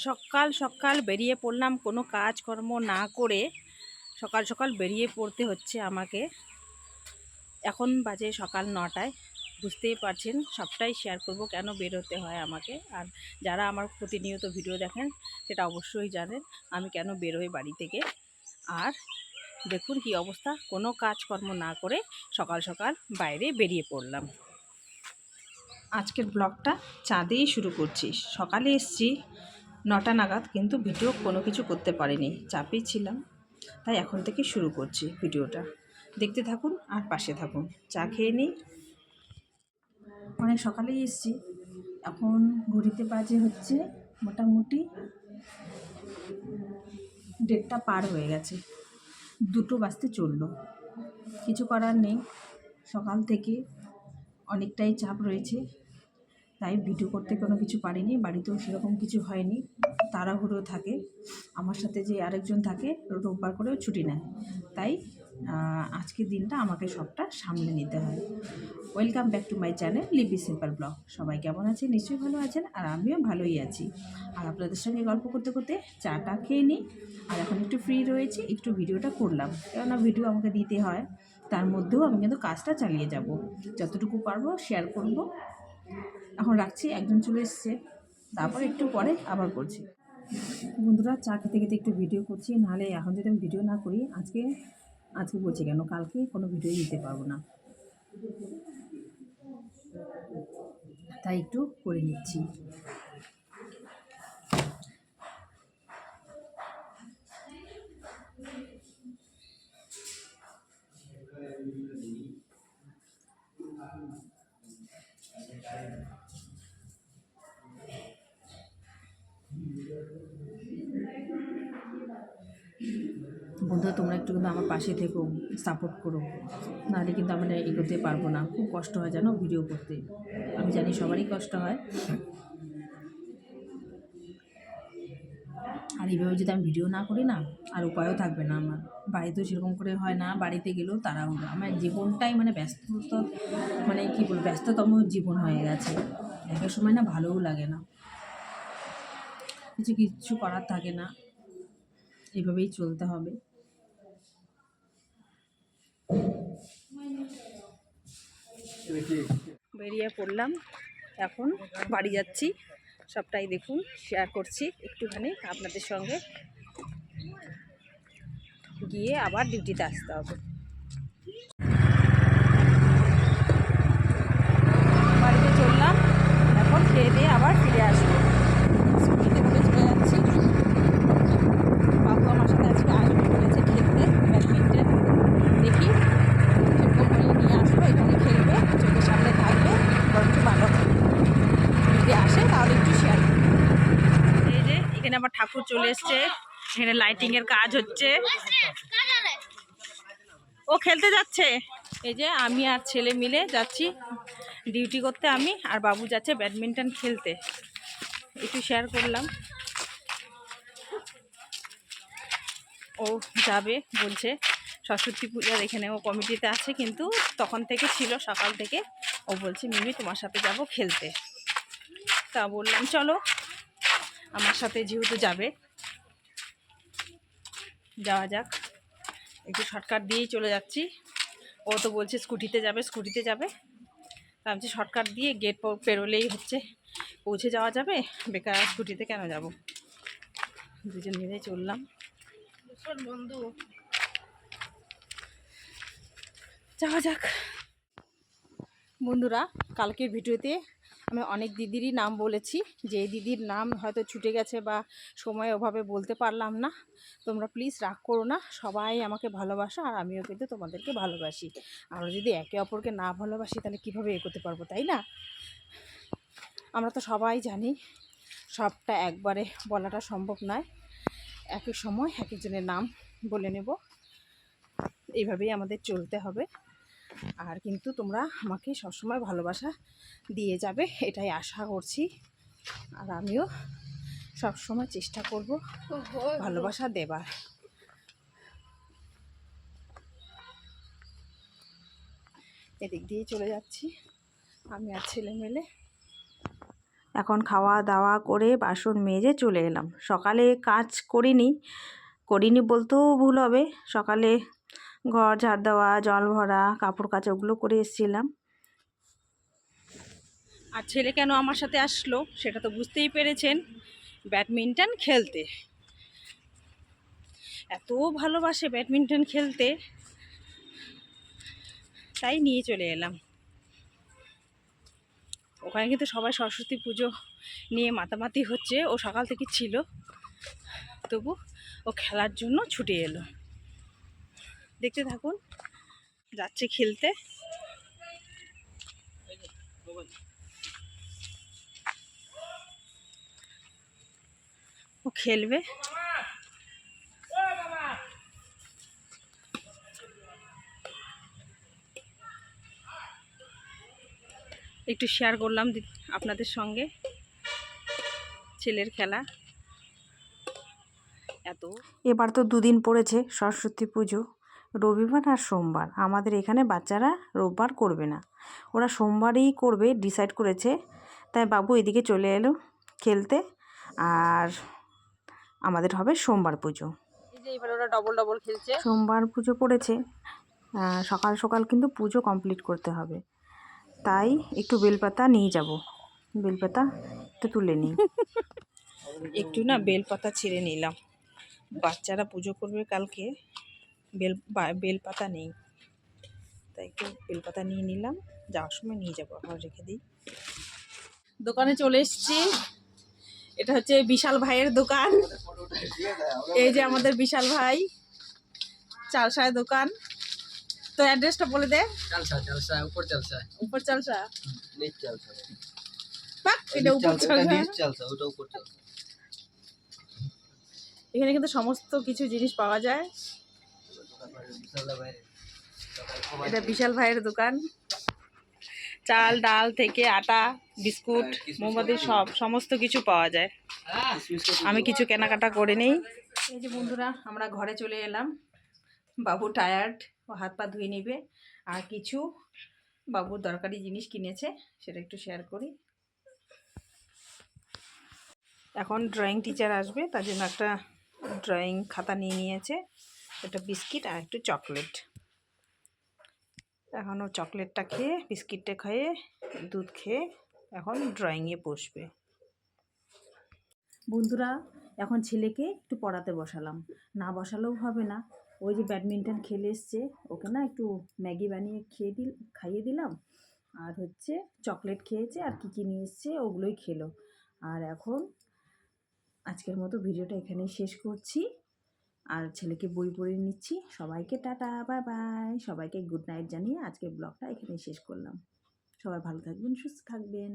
সকাল সকাল বেরিয়ে পড়লাম, কোনো কাজকর্ম না করে সকাল সকাল বেরিয়ে পড়তে হচ্ছে আমাকে। এখন বাজে সকাল 9টায়। বুঝতেই পারছেন, সবটাই শেয়ার করব কেন বেরোতে হয় আমাকে। আর যারা আমার প্রতিনিয়ত ভিডিও দেখেন সেটা অবশ্যই জানেন আমি কেন বেরোই বাড়ি থেকে। আর দেখুন কি অবস্থা, কোনো কাজকর্ম না করে সকাল সকাল বাইরে বেরিয়ে পড়লাম। আজকের ব্লগটা চাঁদেই শুরু করছি। সকালে এসছি 9টা নাগাদ, কিন্তু ভিডিও কোনো কিছু করতে পারিনি, চাপেই ছিলাম। তাই এখন থেকে শুরু করছি ভিডিওটা। দেখতে থাকুন আর পাশে থাকুন। চা খেয়ে নিই। অনেক সকালেই এসছি, এখন ঘড়িতে বাজে হচ্ছে মোটামুটি 1:30 পার হয়ে গেছে, 2টো বাজতে চললো। কিছু করার নেই, সকাল থেকে অনেকটাই চাপ রয়েছে, তাই ভিডিও করতে কোনো কিছু পারিনি। বাড়িতেও সেরকম কিছু হয়নি, তাড়াহুড়ো থাকে। আমার সাথে যে আরেকজন থাকে রোববার করেও ছুটি নেয়, তাই আজকের দিনটা আমাকে সবটা সামলে নিতে হয়। Welcome back to my channel Libby simple blog. সবাই কেমন আছেন? নিশ্চয়ই ভালো আছেন, আর আমিও ভালোই আছি। আর আপনাদের সঙ্গে গল্প করতে করতে চাটা খেয়ে নিই। আর এখন একটু ফ্রি রয়েছি, একটু ভিডিওটা করলাম, কেননা ভিডিও আমাকে দিতে হয়। তার মধ্যেও আমি কিন্তু কাজটা চালিয়ে যাব, যতটুকু পারবো শেয়ার করব। এখন রাখছি, একজন চলে এসছে, তারপর একটু পরে আবার করছি। বন্ধুরা, চা খেতে খেতে একটু ভিডিও করছি, নাহলে এখন যদি আমি ভিডিও না করি আজকে বলছি কেন, কালকে কোনো ভিডিও দিতে পারবো না, তাই একটু করে নিচ্ছি। বন্ধুরা, তোমরা একটু কিন্তু আমার পাশে থেকো, সাপোর্ট করো, নাহলে কিন্তু আমরা এগোতে পারবো না। খুব কষ্ট হয় জানো ভিডিও করতে, আমি জানি সবারই কষ্ট হয়। আর এইভাবে যদি আমি ভিডিও না করি না, আর উপায়ও থাকবে না আমার। বাড়িতেও সেরকম করে হয় না, বাড়িতে গেলেও তাড়াহুড়ো। আমার জীবনটাই মানে ব্যস্ত, মানে কী বলবো, ব্যস্ততম জীবন হয়ে গেছে। একটা সময় না ভালোও লাগে না, কিচ্ছু করার থাকে না, এইভাবেই চলতে হবে। বেরিয়ে পড়লাম, এখন বাড়ি যাচ্ছি। সবটাই দেখুন, শেয়ার করছি একটুখানি আপনাদের সঙ্গে। গিয়ে আবার ডিউটিতে আসতে হবে। বাড়িতে চললাম, এখন খেয়ে দিয়ে আবার ফিরে আসবো। স্কুটিতে করে চলে যাচ্ছি। বাবু আমার সাথে আজকে আসবে বলেছে খেলতে ব্যাডমিন্টন। দেখি ওকে নিয়ে আসবো, এখানে খেলবে, চোখের সামনে থাকবে, বরঞ্চ ভালো হবে। যদি আসে তাহলে একটু শেয়ার করবো। এই যে এখানে আবার ঠাকুর চলে এসছে, এখানে লাইটিংয়ের কাজ হচ্ছে। ও খেলতে যাচ্ছে। এই যে আমি আর ছেলে মিলে যাচ্ছি ডিউটি করতে, আমি আর বাবু যাচ্ছে ব্যাডমিন্টন খেলতে। একটু শেয়ার করলাম। ও যাবে বলছে, সরস্বতী পূজার এখানে ও কমিটিতে আছে, কিন্তু তখন থেকে ছিল, সকাল থেকে। ও বলছে মিমি তোমার সাথে যাব খেলতে। তা বললাম চলো, আমার সাথে যেহেতু যাবে যাওয়া যাক। একটু শর্টকাট দিয়েই চলে যাচ্ছি। ও তো বলছে স্কুটিতে যাবে। তা আমি শর্টকাট দিয়ে গেট পেরোলেই হচ্ছে পৌঁছে যাওয়া যাবে, বেকার স্কুটিতে কেন যাব। দুজন মিলে চললাম। বন্ধু, যাওয়া যাক। বন্ধুরা, কালকের ভিডিওতে আমি অনেক দিদিরই নাম বলেছি, যে দিদির নাম হয়তো ছুটে গেছে বা সময় অভাবে বলতে পারলাম না। তোমরা প্লিজ রাগ করো না, সবাই আমাকে ভালোবাসো, আর আমিও কিন্তু তোমাদেরকে ভালোবাসি। আর যদি একে অপরকে না ভালোবাসি তাহলে কীভাবে এগোতে পারবো, তাই না? আমরা তো সবাই জানি সবটা একবারে বলাটা সম্ভব নয়, এক এক সময় এক একজনের নাম বলে নেব। এইভাবেই আমাদের চলতে হবে। আর কিন্তু তোমরা আমাকে সবসময় ভালোবাসা দিয়ে যাবে, এটাই আশা করছি। আর আমিও সবসময় চেষ্টা করব ভালোবাসা দেবার। এদিক দিয়ে চলে যাচ্ছি আমি আর ছেলে মেলে। এখন খাওয়া দাওয়া করে বাসন মেজে চলে এলাম। সকালে কাজ করিনি বলতেও ভুল হবে। সকালে ঘর ঝাড় দেওয়া, জল ভরা, কাপড় কাচা ওগুলো করে এসেছিলাম। আর ছেলে কেন আমার সাথে আসলো সেটা তো বুঝতেই পেরেছেন, ব্যাডমিন্টন খেলতে। এত ভালোবাসে ব্যাডমিন্টন খেলতে, তাই নিয়ে চলে এলাম। ওখানে কিন্তু সবাই সরস্বতী পুজো নিয়ে মাতামাতি হচ্ছে। ও সকাল থেকে ছিল, তবু ও খেলার জন্য ছুটে এলো। দেখতে থাকুন, যাচ্ছে খেলতে। ও খেলবে। একটু শেয়ার করলাম আপনাদের সঙ্গে ছেলের খেলা। এবার তো দুদিন পড়েছে সরস্বতী পুজো, রবিবার আর সোমবার। আমাদের এখানে বাচ্চারা রোববার করবে না, ওরা সোমবারই করবে ডিসাইড করেছে। তাই বাবু এদিকে চলে এলো খেলতে, আর আমাদের হবে সোমবার পুজো। এই যে এবার ওরা ডবল ডবল খেলছে। সোমবার পুজো পড়েছে, সকাল সকাল কিন্তু পুজো কমপ্লিট করতে হবে। তাই একটু বেলপাতা নিয়ে যাব, বেলপাতা একটু তুলে নিই। একটু না বেলপাতা ছিঁড়ে নিলাম। বাচ্চারা পুজো করবে কালকে, বেলপাতা নেই, তাই একটু বেলপাতা নিয়ে নিলাম। যাওয়ার সময় নিয়ে যাবো, আবার রেখে দিই। দোকানে চলে এসেছি। এটা হচ্ছে বিশাল ভাইয়ের দোকান। এই যে আমাদের বিশাল ভাই, চালসায় দোকান। তো অ্যাড্রেসটা বলে দে। উপর চালসা। এখানে কিন্তু সমস্ত কিছু জিনিস পাওয়া যায়। এটা বিশাল ভাইয়ের দোকান। চাল ডাল থেকে আটা, বিস্কুট, মোমবাতি সমস্ত কিছু পাওয়া যায়। আমি কিছু কেনাকাটা করে নেই। এই যে বন্ধুরা, আমরা ঘরে চলে এলাম। বাবু টায়ার্ড, ও হাত পা ধুয়ে নেবে। আর কিছু বাবুর দরকারি জিনিস কিনেছে, সেটা একটু শেয়ার করি। এখন ড্রয়িং টিচার আসবে, তার জন্য একটা ড্রয়িং খাতা নিয়ে নিয়েছে, একটা বিস্কিট আর একটু চকলেট। এখন ও চকলেটটা খেয়ে, বিস্কিটটা খেয়ে, দুধ খেয়ে এখন ড্রয়িংয়ে বসবে। বন্ধুরা, এখন ছেলেকে একটু পড়াতে বসালাম। না বসালেও হবে না, ওই যে ব্যাডমিন্টন খেলে এসছে, ওকে না একটু ম্যাগি বানিয়ে খাইয়ে দিলাম। আর হচ্ছে চকলেট খেয়েছে, আর কী নিয়ে এসছে ওগুলোই খেলো। আর এখন আজকের মতো ভিডিওটা এখানেই শেষ করছি, আর ছেলেকে বই পড়িয়ে নিচ্ছি। সবাইকে টাটা, বাই বাই। সবাইকে গুড নাইট জানিয়ে আজকের ব্লগটা এখানেই শেষ করলাম। সবাই ভালো থাকবেন, সুস্থ থাকবেন।